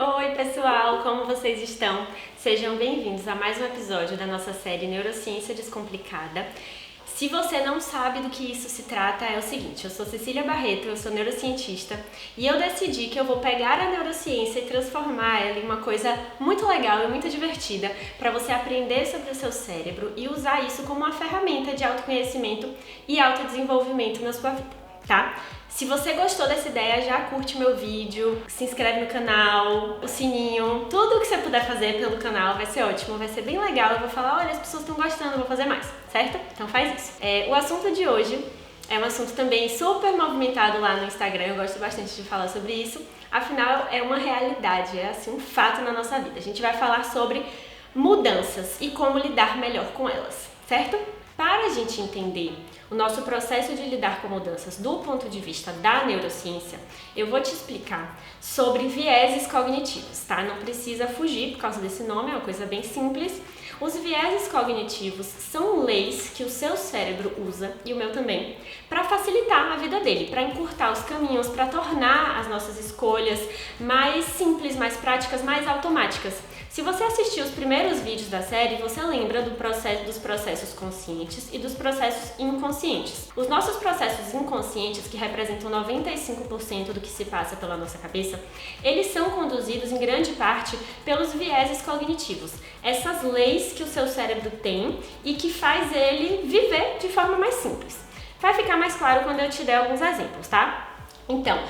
Oi pessoal, como vocês estão? Sejam bem-vindos a mais um episódio da nossa série Neurociência Descomplicada. Se você não sabe do que isso se trata, é o seguinte: eu sou Cecília Barreto, eu sou neurocientista e eu decidi que eu vou pegar a neurociência e transformar ela em uma coisa muito legal e muito divertida para você aprender sobre o seu cérebro e usar isso como uma ferramenta de autoconhecimento e autodesenvolvimento na sua vida, tá? Se você gostou dessa ideia, já curte meu vídeo, se inscreve no canal, o sininho, tudo que você puder fazer pelo canal vai ser ótimo, vai ser bem legal. Eu vou falar, olha, as pessoas estão gostando, eu vou fazer mais, certo? Então faz isso. O assunto de hoje é um assunto também super movimentado lá no Instagram, eu gosto bastante de falar sobre isso. Afinal, é uma realidade, é assim um fato na nossa vida. A gente vai falar sobre mudanças e como lidar melhor com elas, certo? Para a gente entender o nosso processo de lidar com mudanças do ponto de vista da neurociência, eu vou te explicar sobre vieses cognitivos, tá? Não precisa fugir por causa desse nome, é uma coisa bem simples. Os vieses cognitivos são leis que o seu cérebro usa, e o meu também, para facilitar a vida dele, para encurtar os caminhos, para tornar as nossas escolhas mais simples, mais práticas, mais automáticas. Se você assistir os primeiros vídeos da série, você lembra dos processos conscientes e dos processos inconscientes. Os nossos processos inconscientes, que representam 95% do que se passa pela nossa cabeça, eles são conduzidos em grande parte pelos vieses cognitivos, essas leis que o seu cérebro tem e que faz ele viver de forma mais simples. Vai ficar mais claro quando eu te der alguns exemplos, tá? Então,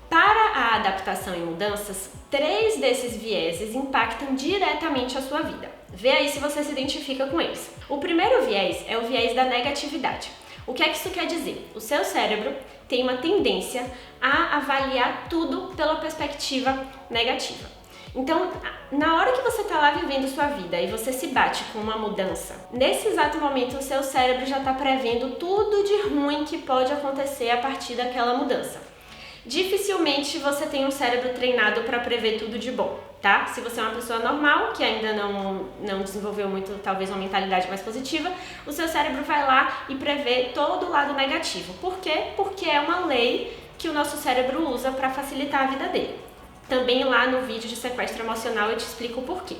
para a adaptação e mudanças, 3 desses vieses impactam diretamente a sua vida. Vê aí se você se identifica com eles. O primeiro viés é o viés da negatividade. O que é que isso quer dizer? O seu cérebro tem uma tendência a avaliar tudo pela perspectiva negativa. Então, na hora que você está lá vivendo sua vida e você se bate com uma mudança, nesse exato momento o seu cérebro já está prevendo tudo de ruim que pode acontecer a partir daquela mudança. Dificilmente você tem um cérebro treinado para prever tudo de bom, tá? Se você é uma pessoa normal, que ainda não desenvolveu muito, talvez, uma mentalidade mais positiva, o seu cérebro vai lá e prevê todo o lado negativo. Por quê? Porque é uma lei que o nosso cérebro usa para facilitar a vida dele. Também lá no vídeo de sequestro emocional eu te explico o porquê.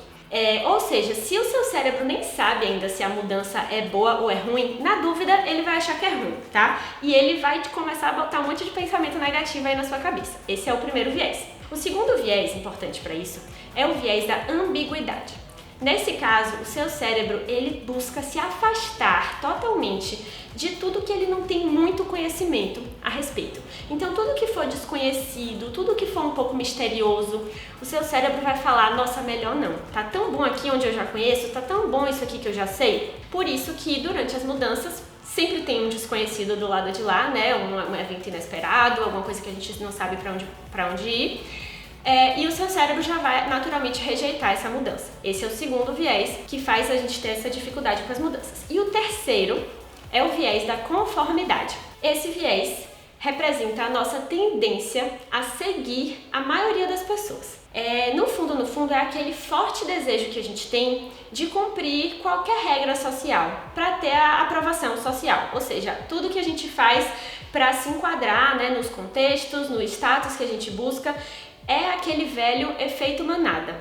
Ou seja, se o seu cérebro nem sabe ainda se a mudança é boa ou é ruim, na dúvida ele vai achar que é ruim, tá? E ele vai começar a botar um monte de pensamento negativo aí na sua cabeça. Esse é o primeiro viés. O segundo viés, importante para isso, é o viés da ambiguidade. Nesse caso, o seu cérebro ele busca se afastar totalmente de tudo que ele não tem muito conhecimento a respeito. Então, tudo que for desconhecido, tudo que for um pouco misterioso, o seu cérebro vai falar, nossa, melhor não. Tá tão bom aqui onde eu já conheço, tá tão bom isso aqui que eu já sei. Por isso que durante as mudanças, sempre tem um desconhecido do lado de lá, né? Um evento inesperado, alguma coisa que a gente não sabe para onde ir. E o seu cérebro já vai naturalmente rejeitar essa mudança. Esse é o segundo viés que faz a gente ter essa dificuldade com as mudanças. E o terceiro é o viés da conformidade. Esse viés representa a nossa tendência a seguir a maioria das pessoas. No fundo, é aquele forte desejo que a gente tem de cumprir qualquer regra social para ter a aprovação social. Ou seja, tudo que a gente faz para se enquadrar, né, nos contextos, no status que a gente busca, é aquele velho efeito manada.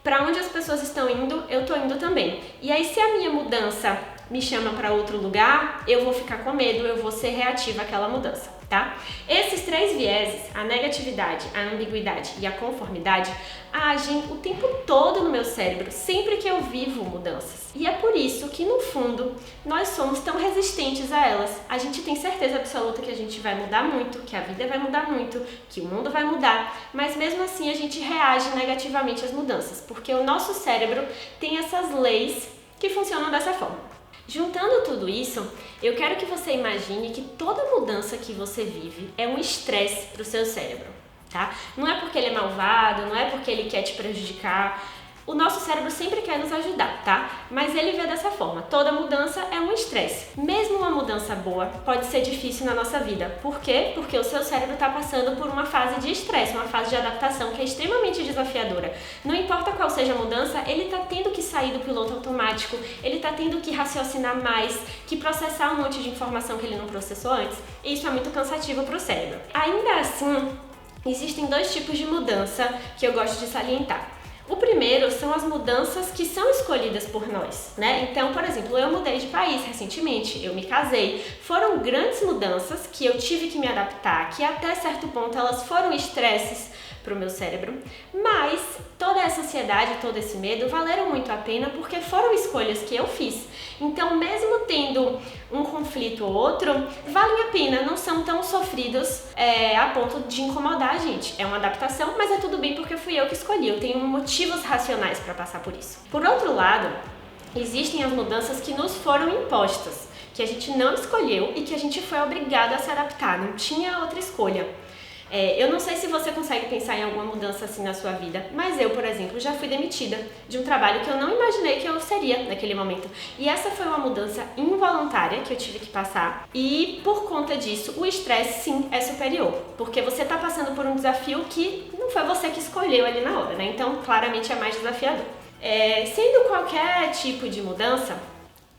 Para onde as pessoas estão indo, eu tô indo também. E aí, se a minha mudança me chama para outro lugar, eu vou ficar com medo, eu vou ser reativa àquela mudança, tá? Esses 3 vieses, a negatividade, a ambiguidade e a conformidade, agem o tempo todo no meu cérebro, sempre que eu vivo mudanças. E é por isso que, no fundo, nós somos tão resistentes a elas. A gente tem certeza absoluta que a gente vai mudar muito, que a vida vai mudar muito, que o mundo vai mudar, mas mesmo assim a gente reage negativamente às mudanças, porque o nosso cérebro tem essas leis que funcionam dessa forma. Juntando tudo isso, eu quero que você imagine que toda mudança que você vive é um estresse para o seu cérebro, tá? Não é porque ele é malvado, não é porque ele quer te prejudicar. O nosso cérebro sempre quer nos ajudar, tá? Mas ele vê dessa forma, toda mudança é um estresse. Mesmo uma mudança boa pode ser difícil na nossa vida. Por quê? Porque o seu cérebro está passando por uma fase de estresse, uma fase de adaptação que é extremamente desafiadora. Não importa qual seja a mudança, ele está tendo que sair do piloto automático, ele está tendo que raciocinar mais, que processar um monte de informação que ele não processou antes. E isso é muito cansativo para o cérebro. Ainda assim, existem dois tipos de mudança que eu gosto de salientar. O primeiro são as mudanças que são escolhidas por nós, né? Então, por exemplo, eu mudei de país recentemente, eu me casei. Foram grandes mudanças que eu tive que me adaptar, que até certo ponto elas foram estresses para o meu cérebro, mas toda essa ansiedade, todo esse medo valeram muito a pena porque foram escolhas que eu fiz. Então, mesmo tendo um conflito ou outro, valem a pena, não são tão sofridos a ponto de incomodar a gente. É uma adaptação, mas é tudo bem porque fui eu que escolhi, eu tenho motivos racionais para passar por isso. Por outro lado, existem as mudanças que nos foram impostas, que a gente não escolheu e que a gente foi obrigado a se adaptar, não tinha outra escolha. Eu não sei se você consegue pensar em alguma mudança assim na sua vida, mas eu, por exemplo, já fui demitida de um trabalho que eu não imaginei que eu seria naquele momento. E essa foi uma mudança involuntária que eu tive que passar. E por conta disso, o estresse sim é superior, porque você está passando por um desafio que não foi você que escolheu ali na hora, né? Então, claramente é mais desafiador. Sendo qualquer tipo de mudança,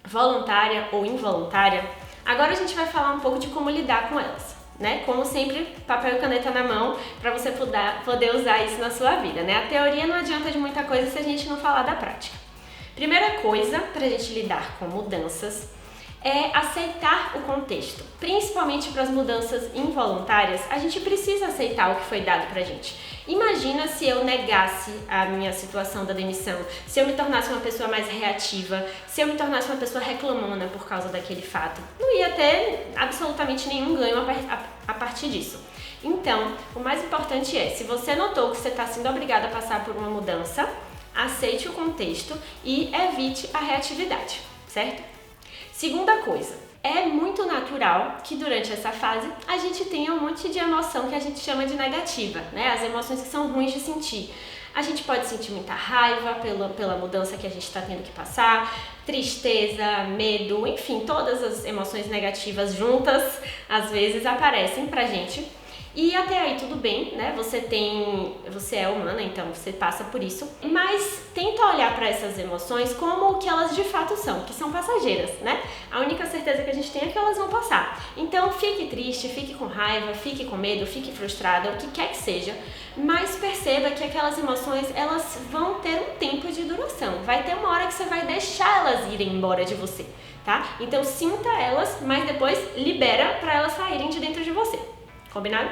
voluntária ou involuntária, agora a gente vai falar um pouco de como lidar com elas. Né? Como sempre, papel e caneta na mão para você poder usar isso na sua vida, né? A teoria não adianta de muita coisa se a gente não falar da prática. Primeira coisa para a gente lidar com mudanças é aceitar o contexto. Principalmente para as mudanças involuntárias, a gente precisa aceitar o que foi dado pra gente. Imagina se eu negasse a minha situação da demissão, se eu me tornasse uma pessoa mais reativa, se eu me tornasse uma pessoa reclamona por causa daquele fato. Não ia ter absolutamente nenhum ganho a partir disso. Então, o mais importante é, se você notou que você está sendo obrigado a passar por uma mudança, aceite o contexto e evite a reatividade, certo? Segunda coisa, é muito natural que durante essa fase a gente tenha um monte de emoção que a gente chama de negativa, né? As emoções que são ruins de sentir. A gente pode sentir muita raiva pela mudança que a gente está tendo que passar, tristeza, medo, enfim, todas as emoções negativas juntas às vezes aparecem pra gente. E até aí tudo bem, né? Você é humana, então você passa por isso. Mas tenta olhar para essas emoções como o que elas de fato são, que são passageiras, né? A única certeza que a gente tem é que elas vão passar. Então fique triste, fique com raiva, fique com medo, fique frustrada, o que quer que seja. Mas perceba que aquelas emoções, elas vão ter um tempo de duração. Vai ter uma hora que você vai deixar elas irem embora de você, tá? Então sinta elas, mas depois libera para elas saírem de dentro de você. Combinado?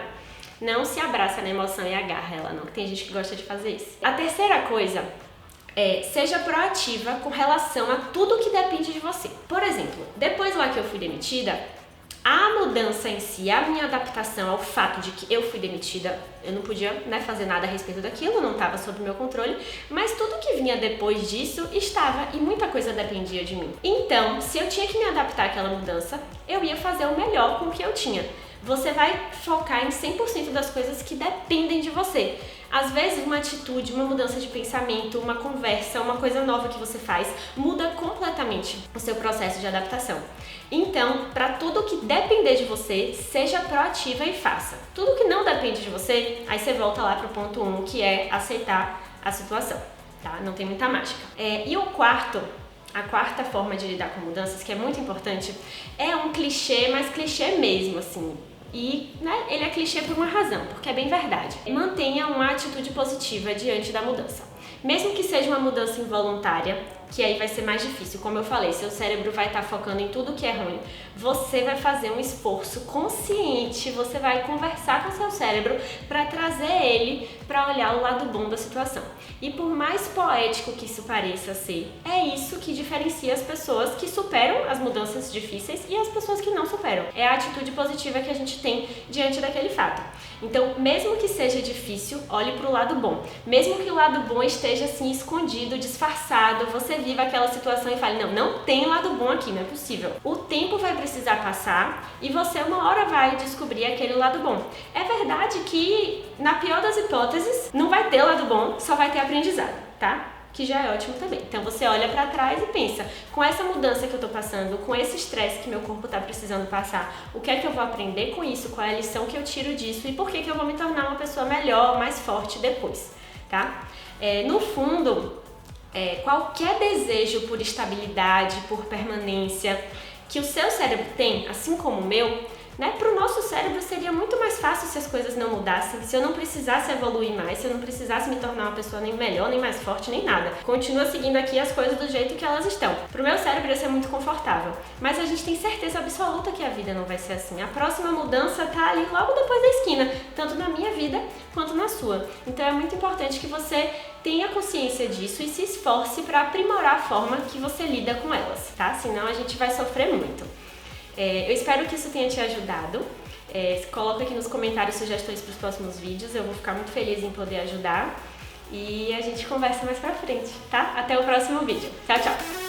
Não se abraça na emoção e agarra ela, não, que tem gente que gosta de fazer isso. A terceira coisa é, seja proativa com relação a tudo que depende de você. Por exemplo, depois lá que eu fui demitida, a mudança em si, a minha adaptação ao fato de que eu fui demitida, eu não podia, né, fazer nada a respeito daquilo, não estava sob meu controle, mas tudo que vinha depois disso estava e muita coisa dependia de mim. Então, se eu tinha que me adaptar àquela mudança, eu ia fazer o melhor com o que eu tinha. Você vai focar em 100% das coisas que dependem de você. Às vezes, uma atitude, uma mudança de pensamento, uma conversa, uma coisa nova que você faz, muda completamente o seu processo de adaptação. Então, para tudo que depender de você, seja proativa e faça. Tudo que não depende de você, aí você volta lá para o ponto 1, que é aceitar a situação, tá? Não tem muita mágica. E a quarta forma de lidar com mudanças, que é muito importante, é um clichê, mas clichê mesmo, assim. E, né, ele é clichê por uma razão, porque é bem verdade. Mantenha uma atitude positiva diante da mudança. Mesmo que seja uma mudança involuntária, que aí vai ser mais difícil. Como eu falei, seu cérebro vai estar focando em tudo que é ruim. Você vai fazer um esforço consciente, você vai conversar com seu cérebro para trazer ele para olhar o lado bom da situação. E por mais poético que isso pareça ser, é isso que diferencia as pessoas que superam as mudanças difíceis e as pessoas que não superam. É a atitude positiva que a gente tem diante daquele fato. Então, mesmo que seja difícil, olhe para o lado bom. Mesmo que o lado bom esteja assim escondido, disfarçado, você viva aquela situação e fale, não tem lado bom aqui, não é possível. O tempo vai precisar passar e você uma hora vai descobrir aquele lado bom. É verdade que, na pior das hipóteses, não vai ter lado bom, só vai ter aprendizado, tá? Que já é ótimo também. Então você olha pra trás e pensa, com essa mudança que eu tô passando, com esse estresse que meu corpo tá precisando passar, o que é que eu vou aprender com isso, qual é a lição que eu tiro disso e por que eu vou me tornar uma pessoa melhor, mais forte depois, tá? No fundo, qualquer desejo por estabilidade, por permanência, que o seu cérebro tem, assim como o meu, né? Pro nosso cérebro seria muito mais fácil se as coisas não mudassem, se eu não precisasse evoluir mais, se eu não precisasse me tornar uma pessoa nem melhor, nem mais forte, nem nada. Continua seguindo aqui as coisas do jeito que elas estão. Pro meu cérebro isso é muito confortável, mas a gente tem certeza absoluta que a vida não vai ser assim. A próxima mudança tá ali logo depois da esquina, tanto na minha vida quanto na sua. Então é muito importante que você tenha consciência disso e se esforce para aprimorar a forma que você lida com elas, tá? Senão a gente vai sofrer muito. Eu espero que isso tenha te ajudado. Coloca aqui nos comentários sugestões para os próximos vídeos, eu vou ficar muito feliz em poder ajudar. E a gente conversa mais pra frente, tá? Até o próximo vídeo. Tchau, tchau!